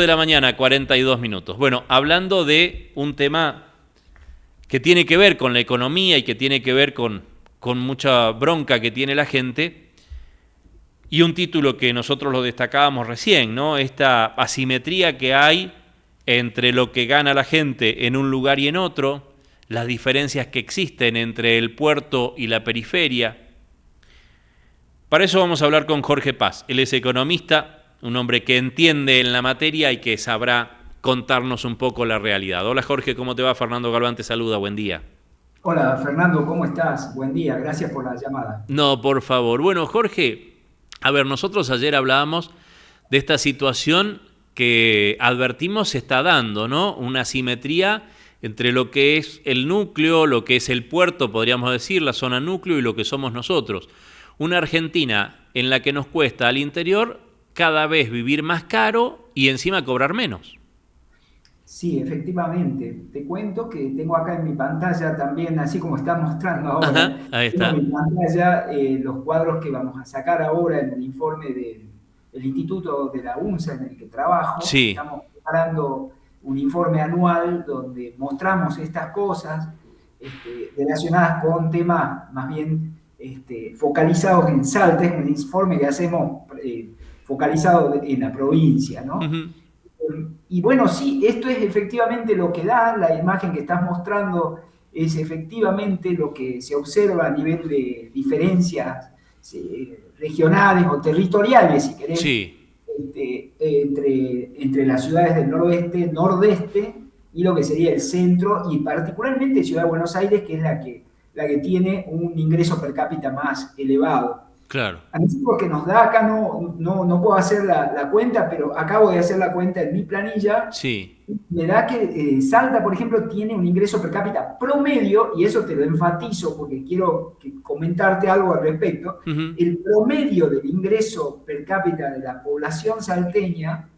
De la mañana, 42 minutos. Bueno, hablando de un tema que tiene que ver con la economía y que tiene que ver con mucha bronca que tiene la gente, y un título que nosotros lo destacábamos recién, ¿no? Esta asimetría que hay entre lo que gana la gente en un lugar y en otro, las diferencias que existen entre el puerto y la periferia. Para eso vamos a hablar con Jorge Paz. Él es economista, un hombre que entiende en la materia y que sabrá contarnos un poco la realidad. Hola Jorge, ¿cómo te va? Fernando Galván te saluda, buen día. Hola Fernando, ¿cómo estás? Buen día, gracias por la llamada. No, por favor. Bueno, Jorge, a ver, nosotros ayer hablábamos de esta situación que advertimos se está dando, ¿no? Una asimetría entre lo que es el núcleo, lo que es el puerto, podríamos decir, la zona núcleo y lo que somos nosotros. Una Argentina en la que nos cuesta al interior cada vez vivir más caro y encima cobrar menos. Sí, efectivamente. Te cuento que tengo acá en mi pantalla también, así como estás mostrando ahora, Ajá, ahí tengo en está. mi pantalla los cuadros que vamos a sacar ahora en el informe del Instituto de la UNSA en el que trabajo. Sí, Estamos preparando un informe anual donde mostramos estas cosas relacionadas con temas más bien focalizados en Salta. Es un informe que hacemos focalizado en la provincia, ¿no? ujú, Y bueno, sí, esto es efectivamente lo que da, la imagen que estás mostrando es efectivamente lo que se observa a nivel de diferencias regionales o territoriales, si querés, sí, entre las ciudades del noroeste, nordeste y lo que sería el centro, y particularmente Ciudad de Buenos Aires, que es la que tiene un ingreso per cápita más elevado. claro, A nosotros que nos da acá, no puedo hacer la cuenta, pero acabo de hacer la cuenta en mi planilla. sí, Me da que Salta, por ejemplo, tiene un ingreso per cápita promedio, y eso te lo enfatizo porque quiero comentarte algo al respecto. ujú, El promedio del ingreso per cápita de la población salteña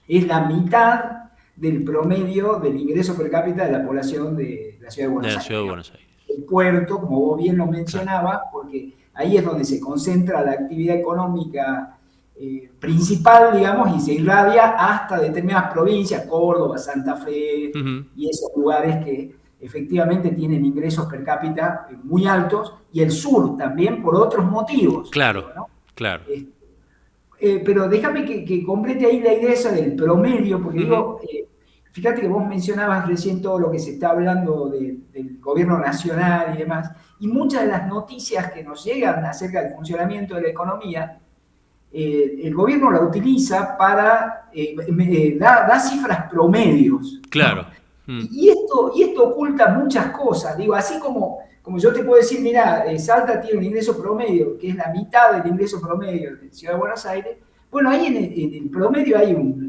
es la mitad del promedio del ingreso per cápita de la población de la ciudad de de Buenos la ciudad Aires, de ¿no? Buenos Aires. El puerto, como vos bien lo Claro, mencionabas, porque ahí es donde se concentra la actividad económica principal, digamos, y se irradia hasta determinadas provincias, Córdoba, Santa Fe, ujú, y esos lugares que efectivamente tienen ingresos per cápita muy altos, y el sur también por otros motivos, claro, digo, ¿no? claro, Pero déjame que complete ahí la idea esa del promedio, porque ujú, digo, fíjate que vos mencionabas recién todo lo que se está hablando del gobierno nacional y demás, y muchas de las noticias que nos llegan acerca del funcionamiento de la economía, el gobierno la utiliza para dar cifras promedios, claro, ¿no? Y esto oculta muchas cosas, digo, así como yo te puedo decir, mira, Salta tiene un ingreso promedio que es la mitad del ingreso promedio de Ciudad de Buenos Aires. Bueno, ahí en el promedio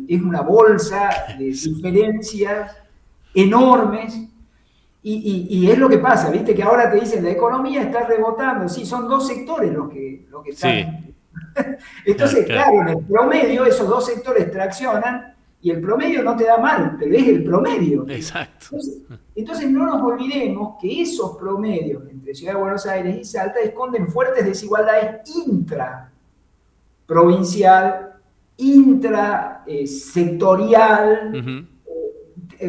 es una bolsa de sí, diferencias enormes, y es lo que pasa, viste que ahora te dicen la economía está rebotando, sí, son dos sectores los que sí, están. claro, Entonces, claro, claro, en el promedio esos dos sectores traccionan, y el promedio no te da mal, pero es el promedio, digo. exacto, Entonces no nos olvidemos que esos promedios entre Ciudad de Buenos Aires y Salta esconden fuertes desigualdades intraprovincial, intrasectorial. ujú,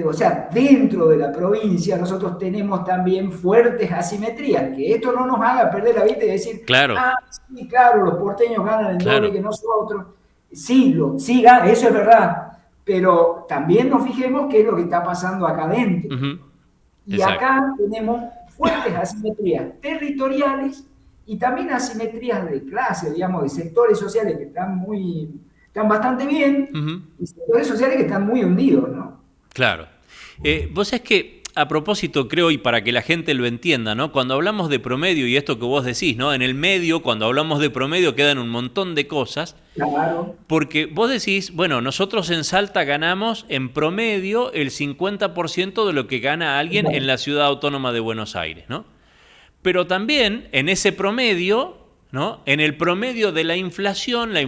O sea, dentro de la provincia nosotros tenemos también fuertes asimetrías, que esto no nos haga perder la vista y decir, claro, ah, sí, claro, los porteños ganan el doble claro, que nosotros. Sí, sí, eso es verdad, pero también nos fijemos qué es lo que está pasando acá adentro. ujú, Y exacto, acá tenemos fuertes asimetrías territoriales y también asimetrías de clase, digamos, de sectores sociales que están bastante bien, ujú, y sectores sociales que están muy hundidos, ¿no? claro. Vos sabés que a propósito creo, y para que la gente lo entienda, ¿no? Cuando hablamos de promedio y esto que vos decís, ¿no? En el medio, cuando hablamos de promedio quedan un montón de cosas. Claro. Porque vos decís, bueno, nosotros en Salta ganamos en promedio el 50% de lo que gana alguien en la ciudad autónoma de Buenos Aires, ¿no? Pero también en ese promedio, ¿no? En el promedio de la inflación, la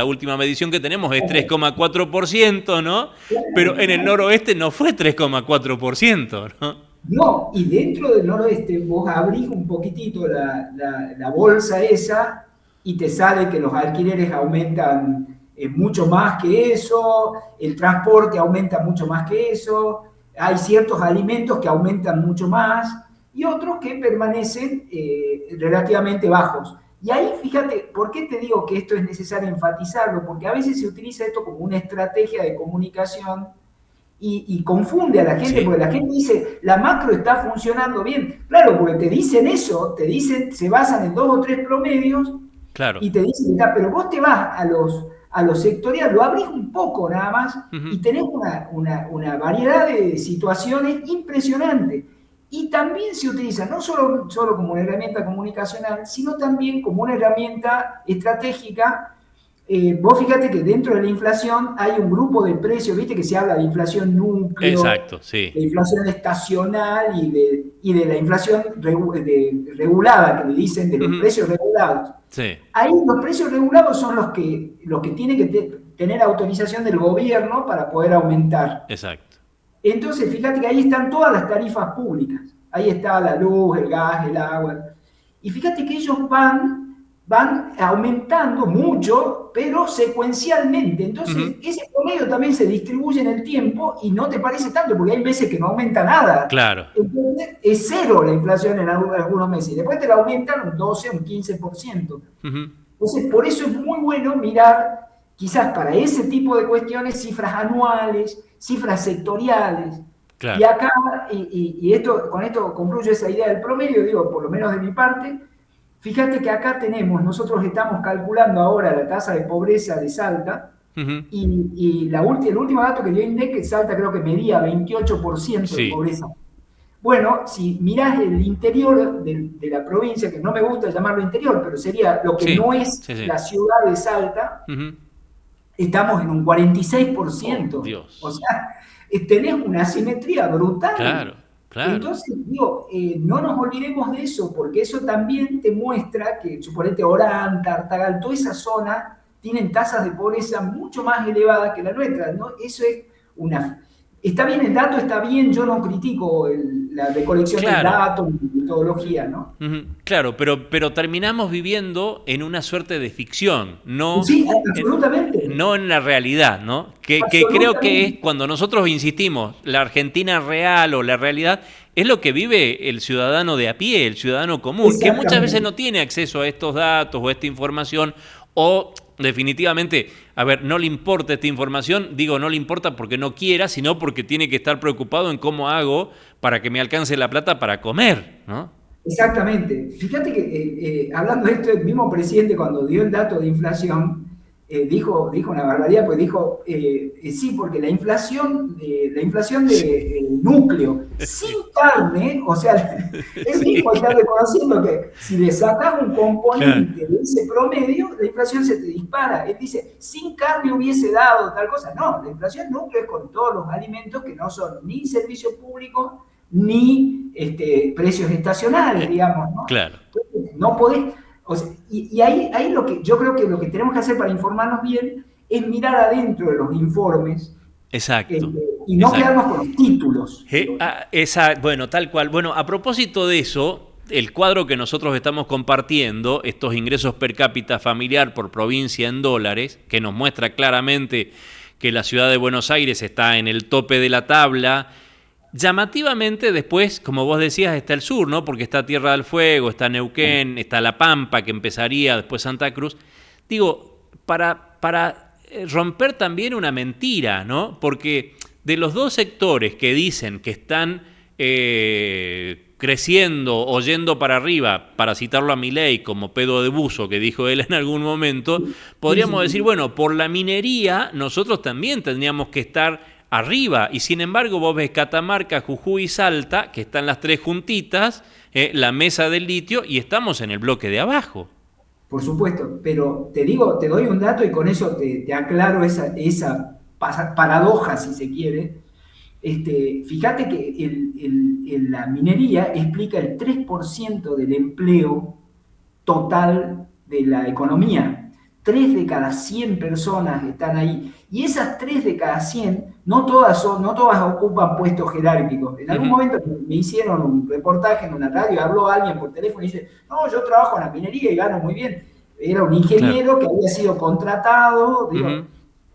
última medición que tenemos es 3,4%, ¿no? Pero en el noroeste no fue 3,4%, ¿no? No, y dentro del noroeste vos abrís un poquitito la bolsa esa y te sale que los alquileres aumentan mucho más que eso, el transporte aumenta mucho más que eso, hay ciertos alimentos que aumentan mucho más y otros que permanecen relativamente bajos. Y ahí, fíjate, ¿por qué te digo que esto es necesario enfatizarlo? Porque a veces se utiliza esto como una estrategia de comunicación y confunde a la gente, Sí, porque la gente dice, la macro está funcionando bien. Claro, porque te dicen eso, te dicen, se basan en 2 o 3 promedios claro. y te dicen, pero vos te vas a los sectoriales, lo abrís un poco nada más Ujú. y tenés una variedad de situaciones impresionante. Y también se utiliza no solo como una herramienta comunicacional, sino también como una herramienta estratégica. Vos fíjate que dentro de la inflación hay un grupo de precios, viste que se habla de inflación núcleo, Exacto, sí. de inflación estacional y de la inflación regulada, que le dicen de los Ujú. precios regulados. Sí, Ahí los precios regulados son los que tienen que tener autorización del gobierno para poder aumentar. exacto. Entonces, fíjate que ahí están todas las tarifas públicas. Ahí está la luz, el gas, el agua. Y fíjate que ellos van aumentando mucho, pero secuencialmente. Ujú. Entonces, ese promedio también se distribuye en el tiempo y no te parece tanto, porque hay meses que no aumenta nada. Claro. Entonces, es cero la inflación en algunos meses. Después te la aumentan un 12, un 15%. Ujú. Entonces, por eso es muy bueno mirar, quizás para ese tipo de cuestiones, cifras anuales, cifras sectoriales. Y Claro. acá, con esto concluyo esa idea del promedio, digo, por lo menos de mi parte, fíjate que acá nosotros estamos calculando ahora la tasa de pobreza de Salta, Ujú. y el último dato que dio INDEC, que Salta creo que medía 28% de Sí, pobreza. Bueno, si mirás el interior de la provincia, que no me gusta llamarlo interior, pero sería lo que sí, no es sí, sí. la ciudad de Salta, Ujú. estamos en un Oh, 46%. O Dios. sea, tenés una asimetría brutal. Claro, claro. Entonces, digo, no nos olvidemos de eso, porque eso también te muestra que, suponete, Orán, Tartagal, toda esa zona tienen tasas de pobreza mucho más elevadas que la nuestra, ¿no? Eso es una... Está bien el dato, está bien, yo no critico la recolección del Claro. dato, la metodología, ¿no? Ujú. Claro, pero terminamos viviendo en una suerte de ficción, Sí, absolutamente, no en la realidad, ¿no? Que creo que es absolutamente. cuando nosotros insistimos, la Argentina real o la realidad, es lo que vive el ciudadano de a pie, el ciudadano común, que muchas veces Exactamente. no tiene acceso a estos datos o a esta información, o definitivamente, a ver, no le importa esta información, digo no le importa porque no quiera, sino porque tiene que estar preocupado en cómo hago para que me alcance la plata para comer, ¿no? Exactamente. Fíjate que hablando de esto, el mismo presidente cuando dio el dato de inflación, dijo una barbaridad, pues dijo, sí, porque la inflación de núcleo sin Sí, carne, o sea, él sí, mismo está reconociendo que si le sacas un claro, componente de ese promedio, la inflación se te dispara. Él dice, sin carne hubiese dado tal cosa. No, la inflación núcleo es con todos los alimentos que no son ni servicio público, ni precios estacionales, digamos, ¿no? claro, Entonces, no podés, o sea, y ahí yo creo que lo que tenemos que hacer para informarnos bien es mirar adentro de los informes, eh, exacto, y no exacto. quedarnos con los títulos. Bueno, tal cual. Bueno, a propósito de eso, el cuadro que nosotros estamos compartiendo, estos ingresos per cápita familiar por provincia en dólares, que nos muestra claramente que la ciudad de Buenos Aires está en el tope de la tabla. Llamativamente después, como vos decías, está el sur, ¿no? Porque está Tierra del Fuego, está Neuquén, está La Pampa, que empezaría, después Santa Cruz. Digo, para romper también una mentira, ¿no? Porque de los dos sectores que dicen que están creciendo o yendo para arriba, para citarlo a Milei como pedo de buzo que dijo él en algún momento, Sí, sí, podríamos decir, sí. bueno, por la minería nosotros también tendríamos que estar arriba, y sin embargo vos ves Catamarca, Jujuy y Salta, que están las tres juntitas, la mesa del litio, y estamos en el bloque de abajo. Por supuesto, pero te digo, te doy un dato y con eso te aclaro esa paradoja, si se quiere. Fíjate que la minería explica el 3% del empleo total de la economía. 3 de cada 100 personas están ahí. Y esas 3 de cada 100, no todas ocupan puestos jerárquicos. En algún Ujú. momento me hicieron un reportaje en una radio, habló alguien por teléfono y dice, no, yo trabajo en la minería y gano muy bien. era un claro. ingeniero que había sido contratado, digo, Ujú,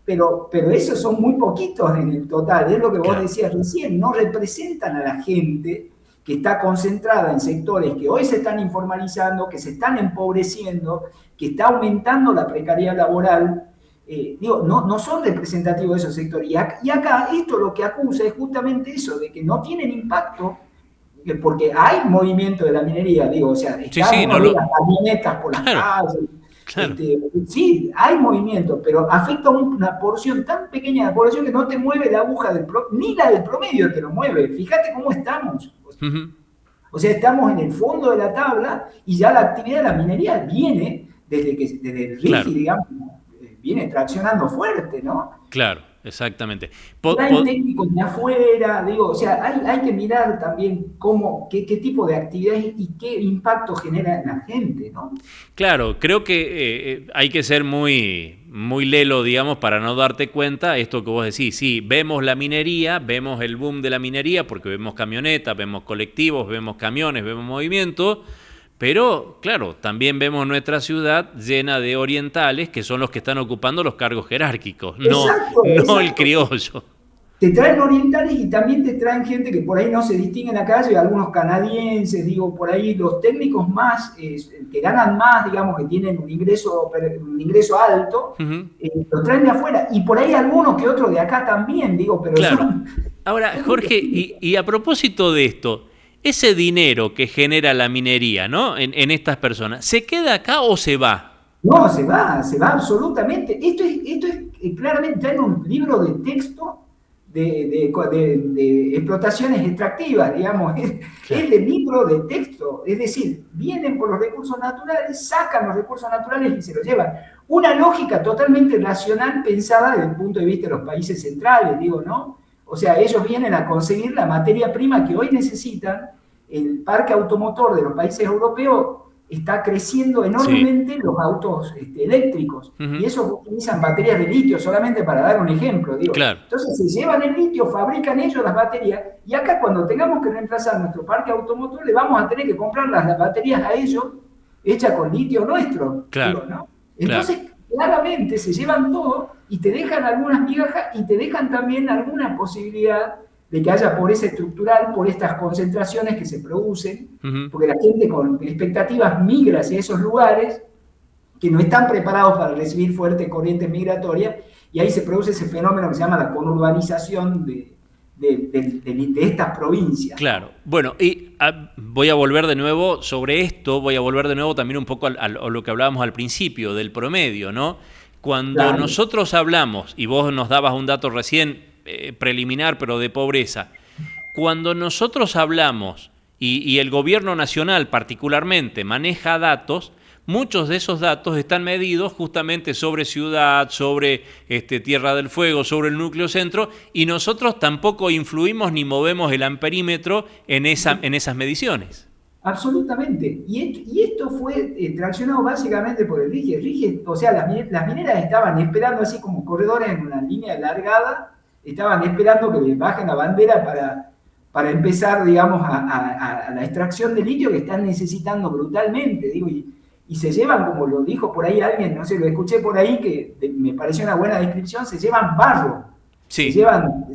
pero esos son muy poquitos en el total, es lo que vos claro. decías recién, no representan a la gente que está concentrada en sectores que hoy se están informalizando, que se están empobreciendo, que está aumentando la precariedad laboral. Digo, no son representativos de esos sectores. Y acá esto lo que acusa es justamente eso, de que no tienen impacto, porque hay movimiento de la minería, digo, o sea, Sí, sí, uno no ve lo. las camionetas por las Claro, calles, claro. sí, hay movimiento, pero afecta a una porción tan pequeña de la población que no te mueve la aguja ni la del promedio te lo mueve. Fíjate cómo estamos. Ujú, O sea, estamos en el fondo de la tabla y ya la actividad de la minería viene desde el RIGI, claro, digamos, viene traccionando fuerte, ¿no? claro, exactamente. Traen técnicos de afuera, digo, o sea, hay que mirar también qué tipo de actividades y qué impacto genera en la gente, ¿no? Claro, creo que hay que ser muy, muy lelo, digamos, para no darte cuenta esto que vos decís. Sí, vemos la minería, vemos el boom de la minería, porque vemos camionetas, vemos colectivos, vemos camiones, vemos movimiento, pero claro, también vemos nuestra ciudad llena de orientales que son los que están ocupando los cargos jerárquicos, no, Exacto, no el exacto. criollo. Te traen orientales y también te traen gente que por ahí no se distingue en la calle, algunos canadienses, digo, por ahí los técnicos más, que ganan más, digamos, que tienen un ingreso alto, Ujú, los traen de afuera. Y por ahí algunos que otros de acá también, digo, pero claro. son, Ahora, son muy Jorge, poquitos. y a propósito de esto, ese dinero que genera la minería, ¿no? En estas personas, ¿se queda acá o se va? No, se va absolutamente. Esto es claramente, traen un libro de texto de explotaciones extractivas, digamos, es Claro. de libro de texto, es decir, vienen por los recursos naturales, sacan los recursos naturales y se los llevan. Una lógica totalmente racional pensada desde el punto de vista de los países centrales, digo, ¿no? O sea, ellos vienen a conseguir la materia prima que hoy necesitan. El parque automotor de los países europeos está creciendo Sí. enormemente los autos eléctricos y Ujú, esos utilizan baterías de litio, solamente para dar un ejemplo, digo. claro. Entonces se llevan el litio, fabrican ellos las baterías y acá cuando tengamos que reemplazar nuestro parque automotor le vamos a tener que comprar las baterías a ellos hechas con litio nuestro, Claro. digo, ¿no? Claro. Entonces claramente se llevan todo y te dejan algunas migajas y te dejan también alguna posibilidad de que haya pobreza estructural por estas concentraciones que se producen, Ujú. porque la gente con expectativas migra hacia esos lugares que no están preparados para recibir fuertes corrientes migratorias, y ahí se produce ese fenómeno que se llama la conurbanización de estas provincias, Claro. ¿no? Bueno, y voy a volver de nuevo sobre esto, voy a volver de nuevo también un poco a lo que hablábamos al principio, del promedio, ¿no? Cuando Claro. nosotros hablamos, y vos nos dabas un dato recién preliminar, pero de pobreza, cuando nosotros hablamos, y el gobierno nacional particularmente maneja datos, muchos de esos datos están medidos justamente sobre ciudad, sobre Tierra del Fuego, sobre el núcleo centro, y nosotros tampoco influimos ni movemos el amperímetro en esas mediciones. Absolutamente. Y esto fue traccionado básicamente por el RIGI. El RIGI, o sea, las mineras estaban esperando así como corredores en una línea largada, estaban esperando que les bajen la bandera para empezar, digamos, a la extracción de litio que están necesitando brutalmente, digo, y se llevan, como lo dijo por ahí alguien, no sé, lo escuché por ahí, que me pareció una buena descripción, se llevan barro, se Sí, llevan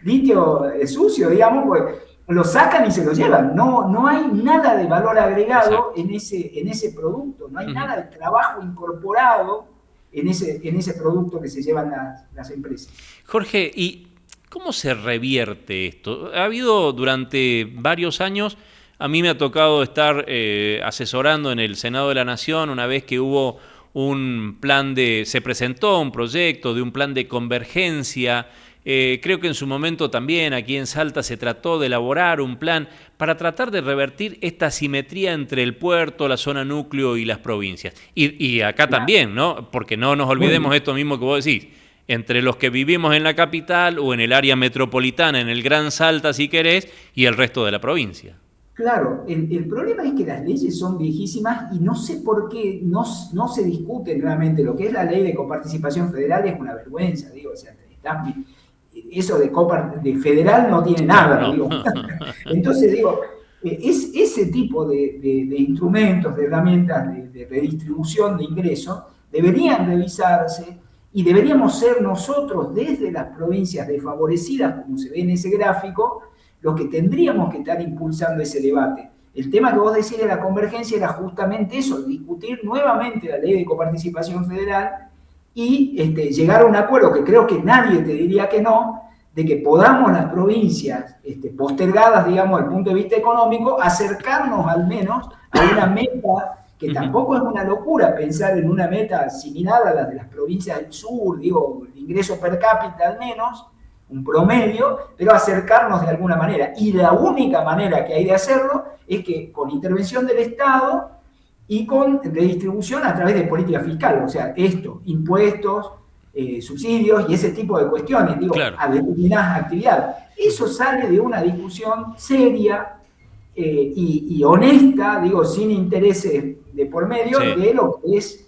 litio sucio, digamos, pues lo sacan y se lo llevan. No hay nada de valor agregado exacto. en ese producto, no hay Ujú. nada de trabajo incorporado en ese producto que se llevan las empresas. Jorge, ¿y cómo se revierte esto? Ha habido durante varios años, a mí me ha tocado estar asesorando en el Senado de la Nación una vez que hubo se presentó un proyecto de un plan de convergencia. Creo que en su momento también aquí en Salta se trató de elaborar un plan para tratar de revertir esta asimetría entre el puerto, la zona núcleo y las provincias. Y acá también, ¿no? Porque no nos olvidemos Bueno, esto mismo que vos decís entre los que vivimos en la capital o en el área metropolitana, en el Gran Salta si querés, y el resto de la provincia. claro, el problema es que las leyes son viejísimas y no sé por qué no se discuten realmente. Lo que es la ley de coparticipación federal es una vergüenza, digo, o sea, eso de federal no tiene Claro, nada, no. digo. Entonces, digo, Es ese tipo de instrumentos, de herramientas de redistribución de ingresos, deberían revisarse y deberíamos ser nosotros desde las provincias desfavorecidas, como se ve en ese gráfico, los que tendríamos que estar impulsando ese debate. El tema que vos decís de la convergencia era justamente eso, discutir nuevamente la ley de coparticipación federal y llegar a un acuerdo que creo que nadie te diría que no, de que podamos las provincias postergadas, digamos, desde el punto de vista económico, acercarnos al menos a una meta, que tampoco es una locura pensar en una meta similar a la de las provincias del sur, digo, el ingreso per cápita al menos, un promedio, pero acercarnos de alguna manera. Y la única manera que hay de hacerlo es que con intervención del Estado y con redistribución a través de política fiscal, o sea, impuestos, subsidios y ese tipo de cuestiones, digo, claro, a determinadas actividades. Eso sale de una discusión seria y honesta, digo, sin intereses de por medio, sí, de lo que es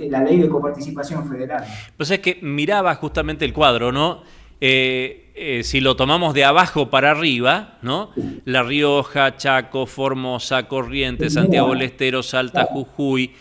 la ley de coparticipación federal. Pues es que miraba justamente el cuadro, ¿no? Si lo tomamos de abajo para arriba, ¿no? La Rioja, Chaco, Formosa, Corrientes, Santiago del Estero, Salta, Jujuy,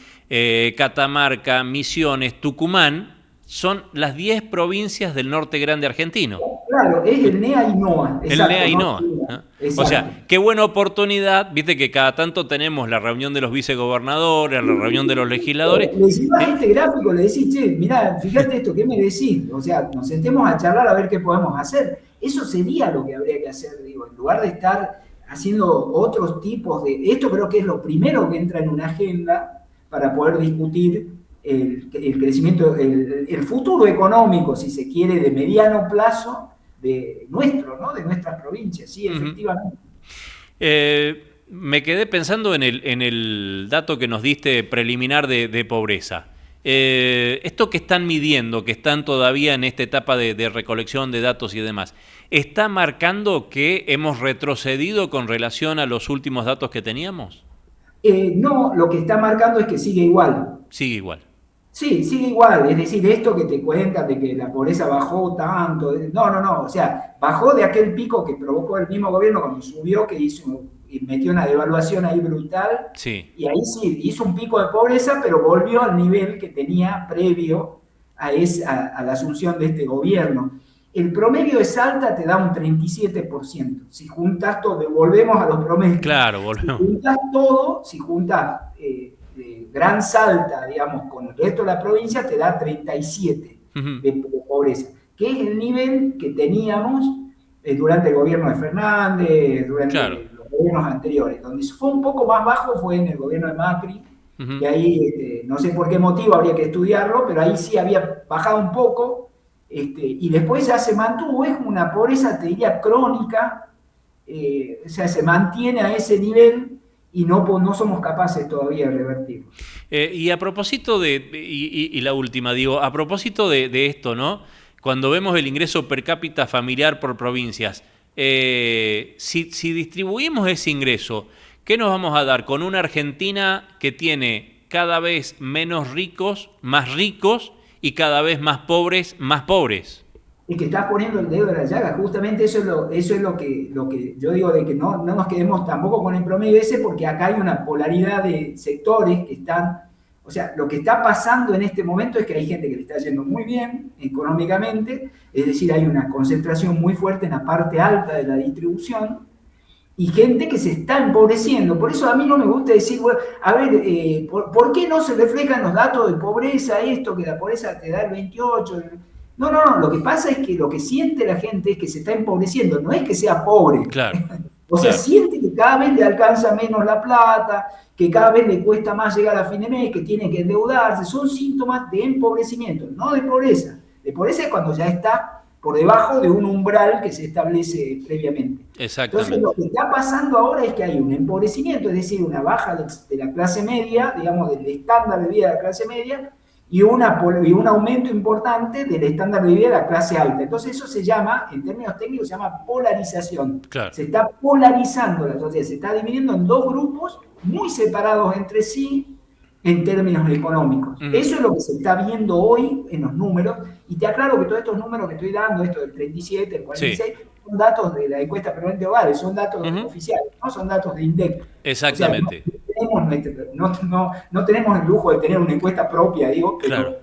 Catamarca, Misiones, Tucumán, son las 10 provincias del norte grande argentino. Claro, es el NEA y NOA. El NEA y NOA. ¿No? O sea, qué buena oportunidad, viste que cada tanto tenemos la reunión de los vicegobernadores, la reunión de los legisladores. Le decís a este gráfico, le decís, che, mirá, fíjate esto, ¿qué me decís? O sea, nos sentemos a charlar a ver qué podemos hacer. Eso sería lo que habría que hacer, digo, en lugar de estar haciendo otros tipos de... Esto creo que es lo primero que entra en una agenda para poder discutir el crecimiento, el futuro económico, si se quiere, de mediano plazo de nuestro, ¿no? De nuestras provincias, sí, efectivamente. Me quedé pensando en el dato que nos diste preliminar de pobreza. Esto que están midiendo, que están todavía en esta etapa de recolección de datos y demás, ¿está marcando que hemos retrocedido con relación a los últimos datos que teníamos? No, lo que está marcando es que sigue igual. Sigue igual. Sí, sigue igual, es decir, esto que te cuentan de que la pobreza bajó tanto, no, o sea, bajó de aquel pico que provocó el mismo gobierno cuando subió, que metió una devaluación ahí brutal, sí. Y ahí sí, hizo un pico de pobreza, pero volvió al nivel que tenía previo a la asunción de este gobierno. El promedio de Salta te da un 37%, si juntas todo, volvemos a los promedios. Claro, volvemos. Si juntas Gran Salta, digamos, con el resto de la provincia, te da 37 de pobreza, que es el nivel que teníamos durante el gobierno de Fernández, durante los gobiernos anteriores. Donde fue un poco más bajo fue en el gobierno de Macri, que ahí, no sé por qué motivo, habría que estudiarlo, pero ahí sí había bajado un poco, y después ya se mantuvo, es una pobreza, te diría, crónica, o sea, se mantiene a ese nivel, y no somos capaces todavía de revertirlo. Y a propósito y la última, digo, a propósito de esto, ¿no? Cuando vemos el ingreso per cápita familiar por provincias, si distribuimos ese ingreso, ¿qué nos vamos a dar? Con una Argentina que tiene cada vez menos ricos, más ricos, y cada vez más pobres, más pobres. Es que estás poniendo el dedo en la llaga, justamente eso es lo que yo digo, de que no nos quedemos tampoco con el promedio ese, porque acá hay una polaridad de sectores que están, o sea, lo que está pasando en este momento es que hay gente que le está yendo muy bien económicamente, es decir, hay una concentración muy fuerte en la parte alta de la distribución, y gente que se está empobreciendo. Por eso a mí no me gusta decir, bueno, a ver, ¿por qué no se reflejan los datos de pobreza, esto, que la pobreza te da el 28%? No, lo que pasa es que lo que siente la gente es que se está empobreciendo, no es que sea pobre. Claro. O sea, siente que cada vez le alcanza menos la plata, que cada vez le cuesta más llegar a fin de mes, que tiene que endeudarse. Son síntomas de empobrecimiento, no de pobreza. De pobreza es cuando ya está por debajo de un umbral que se establece previamente. Exactamente. Entonces, lo que está pasando ahora es que hay un empobrecimiento, es decir, una baja de la clase media, digamos, del estándar de vida de la clase media, y un aumento importante del estándar de vida de la clase alta. Entonces eso se llama, en términos técnicos, se llama polarización. Claro. Se está polarizando la sociedad, se está dividiendo en dos grupos muy separados entre sí en términos económicos. Eso es lo que se está viendo hoy en los números, Y te aclaro que todos estos números que estoy dando, esto del 37, el Sí. 46, son datos de la encuesta permanente de hogares, son datos oficiales, no son datos de INDEC. O sea, Exactamente. no tenemos el lujo de tener una encuesta propia, digo, Claro.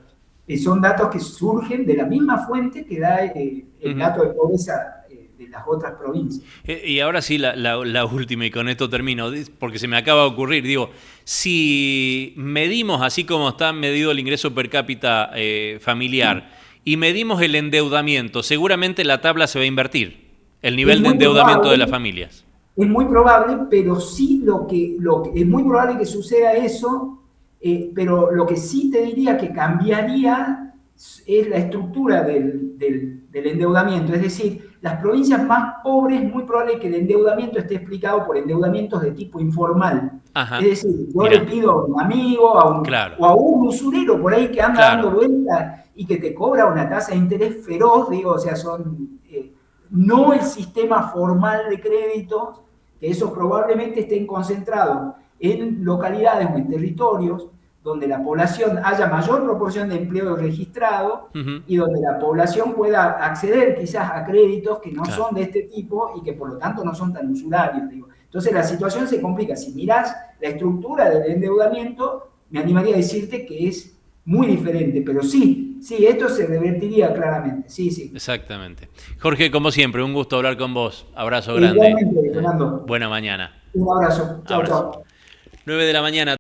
pero son datos que surgen de la misma fuente que da el dato de pobreza de las otras provincias. Y ahora sí, la última, y con esto termino, porque se me acaba de ocurrir. Digo, si medimos así como está medido el ingreso per cápita familiar y medimos el endeudamiento, seguramente la tabla se va a invertir, el nivel de endeudamiento de las familias. Es muy probable, pero sí es muy probable que suceda eso, pero lo que sí te diría que cambiaría es la estructura del endeudamiento. Es decir, las provincias más pobres, muy probable que el endeudamiento esté explicado por endeudamientos de tipo informal. Ajá. Es decir, yo Mirá. le pido a un amigo Claro. o a un usurero por ahí que anda Claro. dando vueltas y que te cobra una tasa de interés feroz, digo, o sea, no el sistema formal de créditos, que esos probablemente estén concentrados en localidades o en territorios donde la población haya mayor proporción de empleo registrado y donde la población pueda acceder quizás a créditos que no son de este tipo y que por lo tanto no son tan usurarios. Digo. Entonces la situación se complica. Si mirás la estructura del endeudamiento, me animaría a decirte que es muy diferente, pero sí, esto se revertiría claramente, sí. Exactamente. Jorge, como siempre, un gusto hablar con vos. Abrazo grande. Igualmente, Fernando. Buena mañana. Un abrazo. Chao, Abrazo. chao. 9 de la mañana.